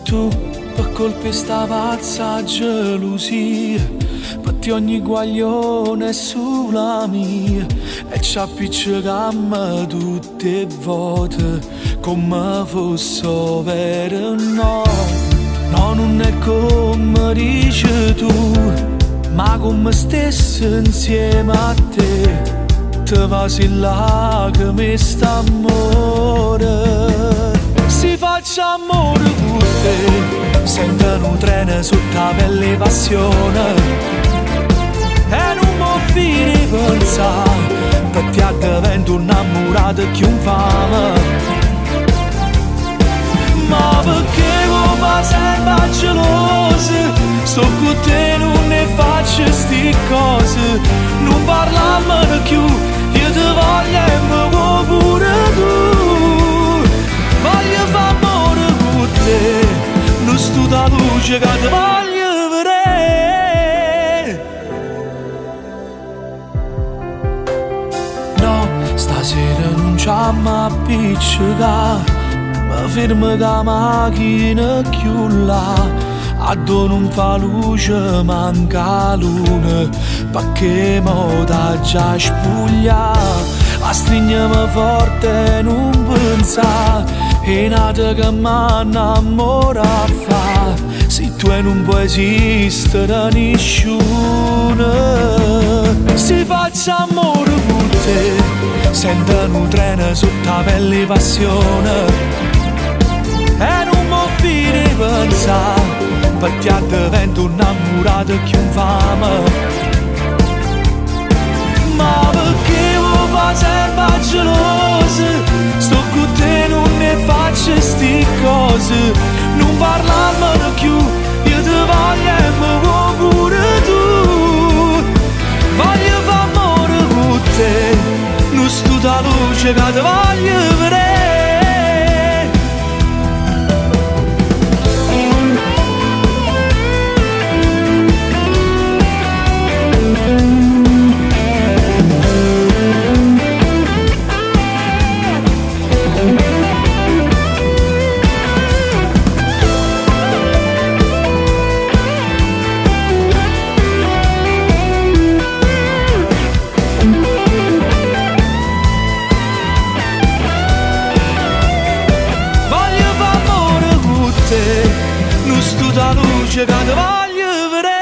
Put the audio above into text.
tu per colpi sta pazza gelosia, perché ogni guaglione è sulla mia e ci appiccicammo tutte le volte come fosse vero. No, no, non è come dici tu, ma come stessi insieme a te. Te va si là che mi sta amore, si faccia amore con te, sento un treno sotto la pelle passione e non mi fini pensare, perché a divento innamorato più infame. Ma perché mi fa sempre geloso, sto con te non ne faccio sti cose, non parliamo più, io ti voglio e mi vuoi pure tu. Voglio fare amore con te, non sto da luce che ti voglio vedere. No, stasera non ci amo appiccicare, mi fermo che la macchina più là, addo non fa luce, manca luna, perché mo da già spuglia, a stringermi forte e non pensa, è nata che m'annamora a fa, se tu non puoi esistere nessuno. Si faccia amore con te, sento un treno sotto la pelle passione e non mi fini pensare, perché a divento innamorato più infame. Ma perché mi fa sempre geloso, sto con te non ne faccio sti cose, non parliamo più, io ti voglio e mi vuoi pure tu. Voglio fare amore con te, non sto da luce che ti voglio vedere. Non sto da luce che ti voglio vedere.